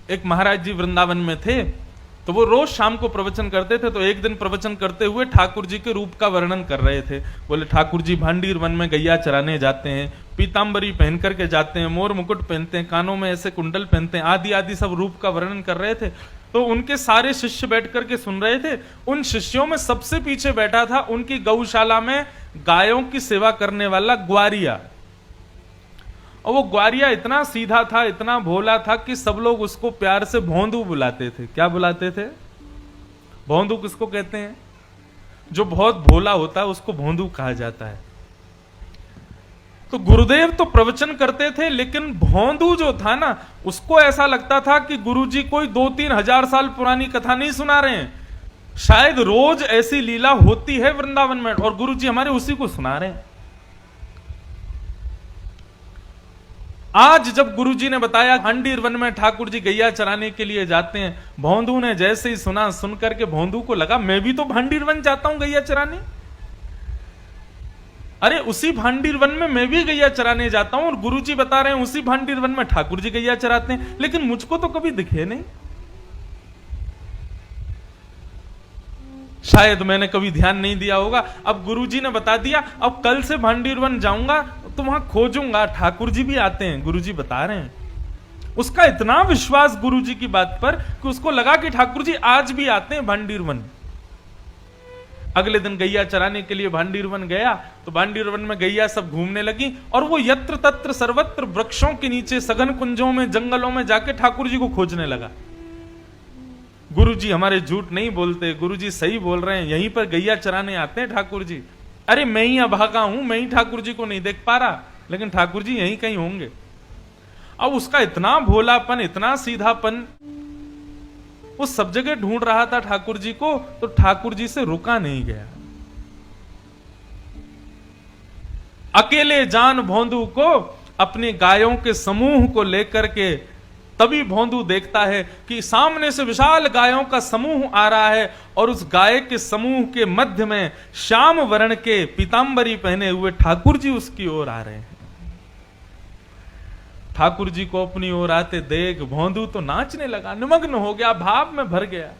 एक महाराज जी वृंदावन में थे, तो वो रोज शाम को प्रवचन करते थे। तो एक दिन प्रवचन करते हुए ठाकुर जी के रूप का वर्णन कर रहे थे। बोले ठाकुर जी भांडीर वन में गैया चराने जाते हैं, पीताम्बरी पहन करके जाते हैं, मोर मुकुट पहनते हैं, कानों में ऐसे कुंडल पहनते हैं, आदि आदि सब रूप का वर्णन कर रहे थे। तो उनके सारे शिष्य बैठ करके सुन रहे थे। उन शिष्यों में सबसे पीछे बैठा था उनकी गौशाला में गायों की सेवा करने वाला ग्वारिया। और वो ग्वारिया इतना सीधा था, इतना भोला था कि सब लोग उसको प्यार से भोंदू बुलाते थे। क्या बुलाते थे? भोंदू किसको कहते हैं? जो बहुत भोला होता है उसको भोंदू कहा जाता है। तो गुरुदेव तो प्रवचन करते थे, लेकिन भोंदू जो था ना, उसको ऐसा लगता था कि गुरुजी कोई 2-3 हजार साल पुरानी कथा नहीं सुना रहे हैं, शायद रोज ऐसी लीला होती है वृंदावन में और गुरुजी हमारे उसी को सुना रहे हैं। आज जब गुरुजी ने बताया भांडीर वन में ठाकुर जी गैया चराने के लिए जाते हैं, भोंदू ने जैसे ही सुना, सुन करके भोंदू को लगा मैं भी तो भांडीर वन जाता हूं गैया चराने। अरे उसी भांडीर वन में मैं भी गैया चराने जाता हूं और गुरुजी बता रहे हैं उसी भांडीर वन में ठाकुर जी गैया चराते हैं, लेकिन मुझको तो कभी दिखे नहीं। शायद मैंने कभी ध्यान नहीं दिया होगा। अब गुरुजी ने बता दिया, अब कल से भांडीर वन जाऊंगा तो वहां खोजूंगा, ठाकुर जी भी आते हैं, गुरुजी बता रहे हैं। उसका इतना विश्वास गुरुजी की बात पर कि उसको लगा कि ठाकुर जी आज भी आते हैं भांडीर वन। अगले दिन गैया चराने के लिए भांडीर वन गया, तो भांडीर वन में गैया सब घूमने लगी और वो यत्र तत्र सर्वत्र वृक्षों के नीचे, सघन कुंजों में, जंगलों में जाके ठाकुर जी को खोजने लगा। गुरुजी हमारे झूठ नहीं बोलते, गुरुजी सही बोल रहे हैं, यहीं पर गैया चराने आते हैं ठाकुर जी। अरे मैं ही अभागा हूं, मैं ही ठाकुर जी को नहीं देख पा रहा, लेकिन ठाकुर जी यहीं कहीं होंगे। अब उसका इतना भोलापन, इतना सीधापन, वो सब जगह ढूंढ रहा था ठाकुर जी को, तो ठाकुर जी से रुका नहीं गया। अकेले जान भोंदू को अपनी गायों के समूह को लेकर के, तभी भोंदू देखता है कि सामने से विशाल गायों का समूह आ रहा है और उस गाय के समूह के मध्य में श्याम वर्ण के पीतांबरी पहने हुए ठाकुर जी उसकी ओर आ रहे हैं। ठाकुर जी को अपनी ओर आते देख भोंदू तो नाचने लगा, निमग्न हो गया, भाव में भर गया।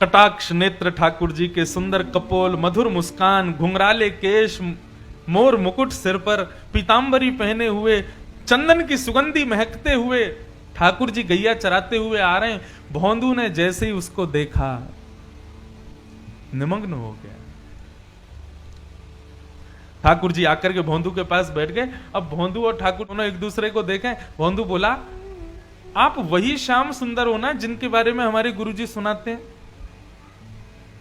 कटाक्ष नेत्र ठाकुर जी के, सुंदर कपोल, मधुर मुस्कान, घुंघराले केश, मोर मुकुट सिर पर, पीतांबरी पहने हुए, चंदन की सुगंधी महकते हुए ठाकुर जी गैया चराते हुए आ रहे हैं। भोंदू ने जैसे ही उसको देखा निमग्न हो गया। ठाकुर जी आकर के भोंदू के पास बैठ गए। अब भोंदू और ठाकुर दोनों एक दूसरे को देखें। भोंदू बोला, आप वही श्याम सुंदर हो ना जिनके बारे में हमारे गुरुजी सुनाते हैं?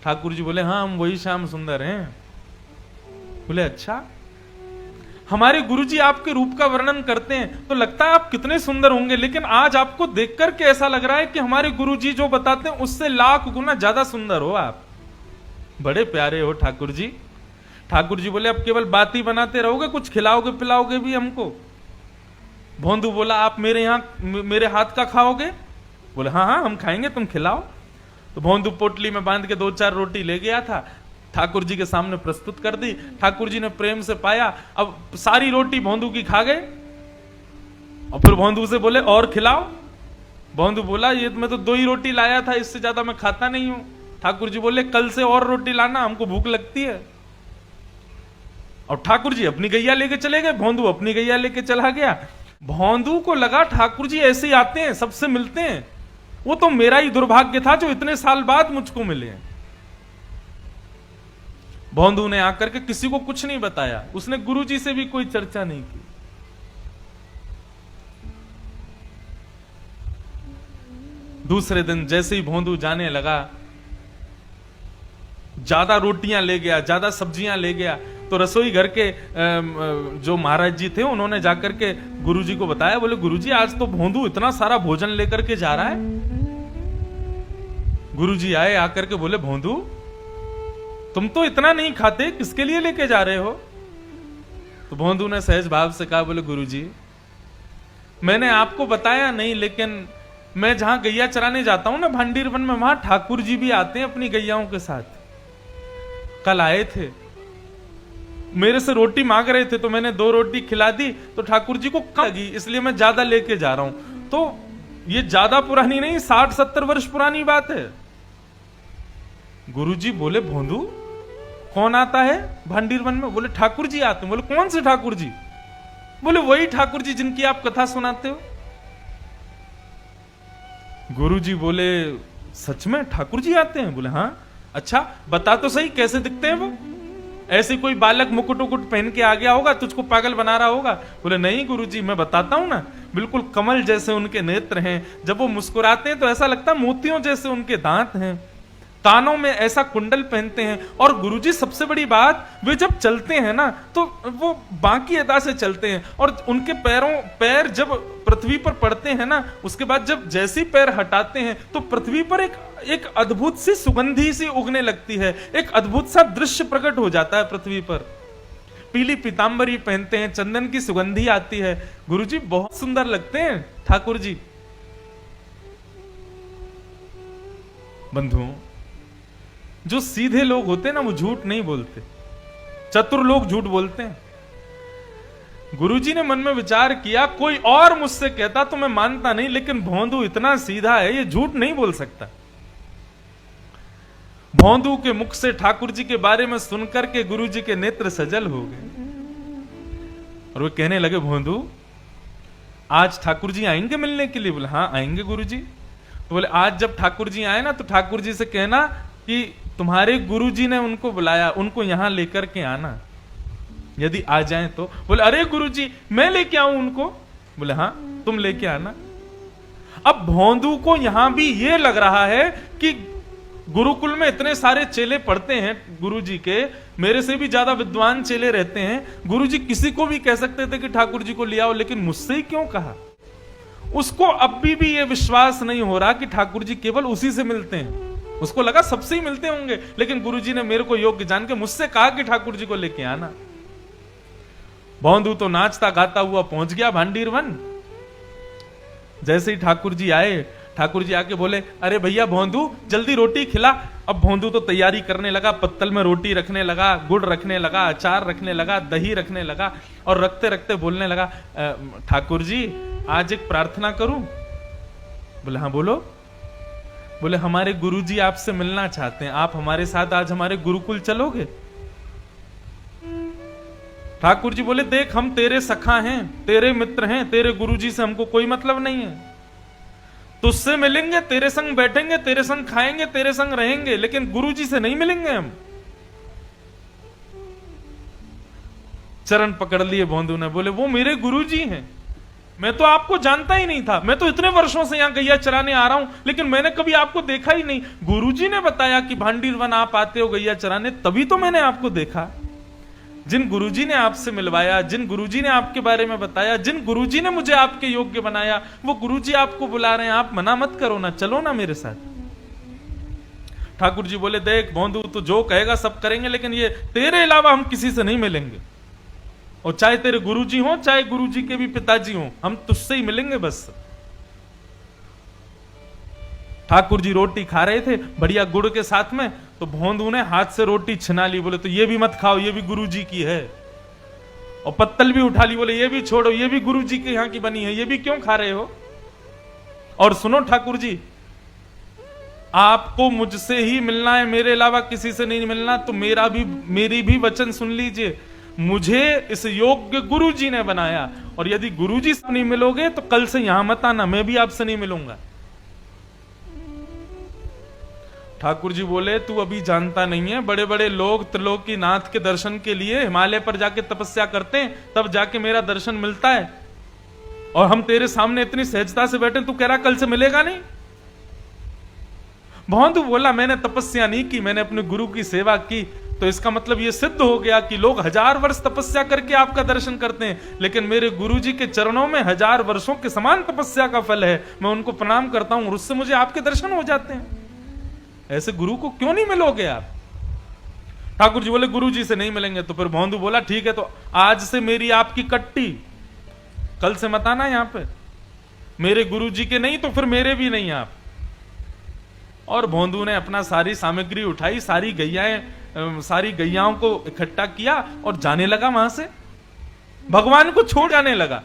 ठाकुर जी बोले, हाँ हम वही श्याम सुंदर हैं। बोले, अच्छा, हमारे गुरुजी आपके रूप का वर्णन करते हैं तो लगता है आप कितने सुंदर होंगे, लेकिन आज आपको देखकर के ऐसा लग रहा है कि हमारे गुरुजी जो बताते हैं उससे लाख गुना ज्यादा सुंदर हो आप। बड़े प्यारे हो ठाकुर जी। ठाकुर जी बोले, अब केवल बात ही बनाते रहोगे, कुछ खिलाओगे पिलाओगे भी हमको? भोंदू बोला, आप मेरे हाथ का खाओगे? बोले, हाँ हाँ हम खाएंगे, तुम खिलाओ। तो भोंदू पोटली में बांध के 2-4 रोटी ले गया था, ठाकुर जी के सामने प्रस्तुत कर दी। ठाकुर जी ने प्रेम से पाया। अब सारी रोटी भोंदू की खा गए और फिर भोंदू से बोले, और खिलाओ। भोंदू बोला, ये मैं तो 2 ही रोटी लाया था, इससे ज्यादा मैं खाता नहीं हूं। ठाकुर जी बोले, कल से और रोटी लाना, हमको भूख लगती है। और ठाकुर जी अपनी गैया लेके चले गए, भोंदू अपनी गैया लेके चला गया। भोंदू को लगा ठाकुर जी ऐसे ही आते हैं, सबसे मिलते हैं, वो तो मेरा ही दुर्भाग्य था जो इतने साल बाद मुझको मिले हैं। भोंदू ने आकर के किसी को कुछ नहीं बताया, उसने गुरुजी से भी कोई चर्चा नहीं की। दूसरे दिन जैसे ही भोंदू जाने लगा, ज्यादा रोटियां ले गया, ज्यादा सब्जियां ले गया। तो रसोई घर के जो महाराज जी थे उन्होंने जाकर के गुरुजी को बताया। बोले, गुरुजी आज तो भोंदू इतना सारा भोजन लेकर के जा रहा है। गुरुजी आए, आकर के बोले, भोंदू तुम तो इतना नहीं खाते, किसके लिए लेके जा रहे हो? तो भोंदू ने सहज भाव से कहा, बोले, गुरुजी मैंने आपको बताया नहीं, लेकिन मैं जहां गैया चराने जाता हूं ना भांडीर वन में, वहां ठाकुर जी भी आते हैं अपनी गैयाओं के साथ। कल आए थे मेरे से रोटी मांग रहे थे तो मैंने 2 रोटी खिला दी, तो ठाकुर जी को कम लगी, इसलिए मैं ज्यादा लेके जा रहा हूं। तो ये ज्यादा पुरानी नहीं, 60-70 वर्ष पुरानी बात है। गुरुजी बोले, भोंदू कौन आता है भांडीर वन में? बोले ठाकुर जी आते हैं। बोले कौन से ठाकुर जी? बोले वही ठाकुर जी जिनकी आप कथा सुनाते हो। गुरुजी बोले सच में ठाकुर जी आते हैं? बोले हाँ। अच्छा बता तो सही कैसे दिखते हैं वो? ऐसे कोई बालक मुकुट उकुट पहन के आ गया होगा, तुझको पागल बना रहा होगा? बोले नहीं गुरुजी, मैं बताता हूं ना, बिल्कुल कमल जैसे उनके नेत्र हैं, जब वो मुस्कुराते हैं तो ऐसा लगता है मोतियों जैसे उनके दांत हैं, कानों में ऐसा कुंडल पहनते हैं, और गुरुजी सबसे बड़ी बात, वे जब चलते हैं ना तो वो बाकी अदा से चलते हैं, और उनके पैर जब पृथ्वी पर पड़ते हैं ना, उसके बाद जब जैसी पैर हटाते हैं तो पृथ्वी पर एक अद्भुत सी सुगंधी सी उगने लगती है, एक अद्भुत सा दृश्य प्रकट हो जाता है पृथ्वी पर। पीली पीतांबरी पहनते हैं, चंदन की सुगंधी आती है, गुरुजी बहुत सुंदर लगते हैं ठाकुर जी। बंधुओं, जो सीधे लोग होते हैं ना वो झूठ नहीं बोलते, चतुर लोग झूठ बोलते हैं। गुरुजी ने मन में विचार किया, कोई और मुझसे कहता तो मैं मानता नहीं, लेकिन भोंदू इतना सीधा है, ये झूठ नहीं बोल सकता। भोंदू के मुख से ठाकुर जी के बारे में सुनकर के गुरुजी के नेत्र सजल हो गए, और वे कहने लगे, भोंदू आज ठाकुर जी आएंगे मिलने के लिए? बोले हाँ आएंगे गुरुजी। तो बोले आज जब ठाकुर जी आए ना तो ठाकुर जी से कहना कि तुम्हारे गुरुजी ने उनको बुलाया, उनको यहां लेकर के आना, यदि आ जाएं तो। बोले अरे गुरुजी मैं लेके आऊं उनको? बोले हाँ तुम लेके आना। अब भोंदू को यहां भी ये लग रहा है कि गुरुकुल में इतने सारे चेले पढ़ते हैं गुरुजी के, मेरे से भी ज्यादा विद्वान चेले रहते हैं, गुरुजी किसी को भी कह सकते थे कि ठाकुर जी को ले आओ, लेकिन मुझसे ही क्यों कहा? उसको अब भी ये विश्वास नहीं हो रहा कि ठाकुर जी केवल उसी से मिलते हैं। उसको लगा सबसे ही मिलते होंगे, लेकिन गुरुजी ने मेरे को योग्य जान के मुझसे कहा कि ठाकुर जी को लेके आना। भोंदू तो नाचता गाता हुआ पहुंच गया भांडीर वन। जैसे ही ठाकुर जी आए, ठाकुर जी आके बोले, अरे भैया भोंदू जल्दी रोटी खिला। अब भोंदू तो तैयारी करने लगा, पत्तल में रोटी रखने लगा, गुड़ रखने लगा, अचार रखने लगा, दही रखने लगा, और रखते रखते बोलने लगा, ठाकुर जी आज एक प्रार्थना करूं? बोले हाँ बोलो। बोले हमारे गुरुजी आपसे मिलना चाहते हैं, आप हमारे साथ आज हमारे गुरुकुल चलोगे? ठाकुर जी बोले, देख हम तेरे सखा हैं, तेरे मित्र हैं, तेरे गुरुजी से हमको कोई मतलब नहीं है, तुझसे मिलेंगे, तेरे संग बैठेंगे, तेरे संग खाएंगे, तेरे संग रहेंगे, लेकिन गुरुजी से नहीं मिलेंगे हम। चरण पकड़ लिए भोंदू ने, बोले वो मेरे गुरुजी हैं, मैं तो आपको जानता ही नहीं था, मैं तो इतने वर्षों से यहां गैया चराने आ रहा हूं, लेकिन मैंने कभी आपको देखा ही नहीं। गुरुजी ने बताया कि भांडीर वन आप आते हो गैया चराने, तभी तो मैंने आपको देखा। जिन गुरुजी ने आपसे मिलवाया, जिन गुरुजी ने आपके बारे में बताया, जिन गुरुजी ने मुझे आपके योग्य बनाया, वो गुरुजी आपको बुला रहे हैं, आप मना मत करो ना, चलो ना मेरे साथ। ठाकुर जी बोले, देख भोंदू तू जो कहेगा सब करेंगे, लेकिन ये तेरे अलावा हम किसी से नहीं मिलेंगे, और चाहे तेरे गुरुजी हो चाहे गुरुजी के भी पिताजी हो, हम तुझसे ही मिलेंगे बस। ठाकुर जी रोटी खा रहे थे बढ़िया गुड़ के साथ में, तो भोंदू ने हाथ से रोटी छिना ली, बोले तो ये भी मत खाओ, ये भी गुरुजी की है। और पत्तल भी उठा ली, बोले ये भी छोड़ो, ये भी गुरुजी के यहाँ की बनी है, ये भी क्यों खा रहे हो? और सुनो ठाकुर जी, आपको मुझसे ही मिलना है, मेरे अलावा किसी से नहीं मिलना, तो मेरी भी वचन सुन लीजिए, मुझे इस योग्य गुरुजी ने बनाया, और यदि गुरुजी से नहीं मिलोगे तो कल से यहां मत आना, मैं भी आपसे नहीं मिलूंगा। ठाकुर जी बोले, तू अभी जानता नहीं है, बड़े बड़े लोग त्रिलोकीनाथ के दर्शन के लिए हिमालय पर जाके तपस्या करते हैं, तब जाके मेरा दर्शन मिलता है, और हम तेरे सामने इतनी सहजता से बैठे, तू कह रहा कल से मिलेगा नहीं? भोंदू बोला, मैंने तपस्या नहीं की, मैंने अपने गुरु की सेवा की, तो इसका मतलब यह सिद्ध हो गया कि लोग 1000 वर्ष तपस्या करके आपका दर्शन करते हैं, लेकिन मेरे गुरुजी के चरणों में 1000 वर्षों के समान तपस्या का फल है, मैं उनको प्रणाम करता हूं और उससे मुझे आपके दर्शन हो जाते हैं। ऐसे गुरु को क्यों नहीं मिलोगे आप? ठाकुर जी बोले, गुरुजी से नहीं मिलेंगे। तो फिर भोंदू बोला, ठीक है, तो आज से मेरी आपकी कट्टी, कल से मत आना यहां पे, मेरे गुरुजी के नहीं तो फिर मेरे भी नहीं आप। और भोंदू ने अपना सारी सामग्री उठाई, सारी गैयाओं को इकट्ठा किया और जाने लगा वहां से, भगवान को छोड़ जाने लगा।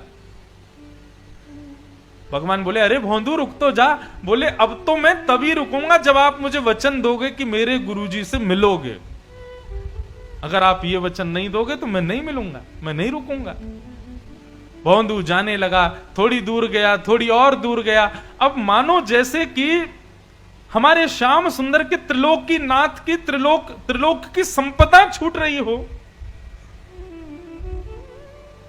भगवान बोले अरे भोंदू रुक तो जा। बोले अब तो मैं तभी रुकूंगा जब आप मुझे वचन दोगे कि मेरे गुरुजी से मिलोगे। अगर आप ये वचन नहीं दोगे तो मैं नहीं मिलूंगा, मैं नहीं रुकूंगा। भोंदू जाने लगा, थोड़ी दूर गया, थोड़ी और दूर गया। अब मानो जैसे कि हमारे श्याम सुंदर के त्रिलोक की नाथ की त्रिलोक की संपदा छूट रही हो।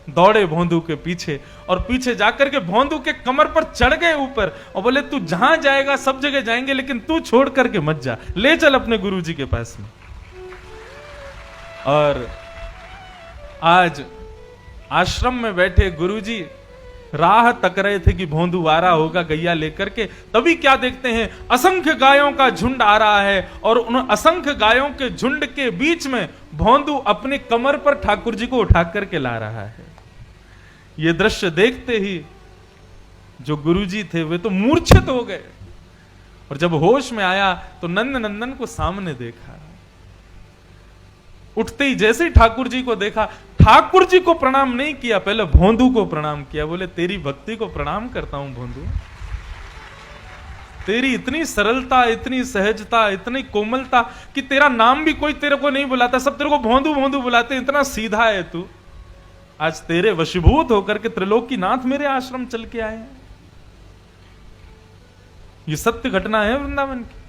दौड़े भोंदू के पीछे और पीछे जाकर के भोंदू के कमर पर चढ़ गए ऊपर और बोले तू जहां जाएगा सब जगह जाएंगे, लेकिन तू छोड़ करके मत जा, ले चल अपने गुरुजी के पास में। और आज आश्रम में बैठे गुरुजी राह तक रहे थे कि भोंदू आ रहा होगा गैया लेकर के। तभी क्या देखते हैं, असंख्य गायों का झुंड आ रहा है और उन असंख्य गायों के झुंड के बीच में भोंदू अपने कमर पर ठाकुर जी को उठा करके ला रहा है। ये दृश्य देखते ही जो गुरुजी थे वे तो मूर्छित हो गए और जब होश में आया तो नंद नंदन को सामने देखा। उठते ही जैसे ही ठाकुर जी को देखा, ठाकुर जी को प्रणाम नहीं किया, पहले भोंदू को प्रणाम किया। बोले तेरी भक्ति को प्रणाम करता हूं भोंदू, तेरी इतनी सरलता, इतनी सहजता, इतनी कोमलता कि तेरा नाम भी कोई तेरे को नहीं बुलाता, सब तेरे को भोंदू भोंदू बुलाते, इतना सीधा है तू। आज तेरे वशीभूत होकर के त्रिलोक की नाथ मेरे आश्रम चल के आए हैं। ये सत्य घटना है वृंदावन की।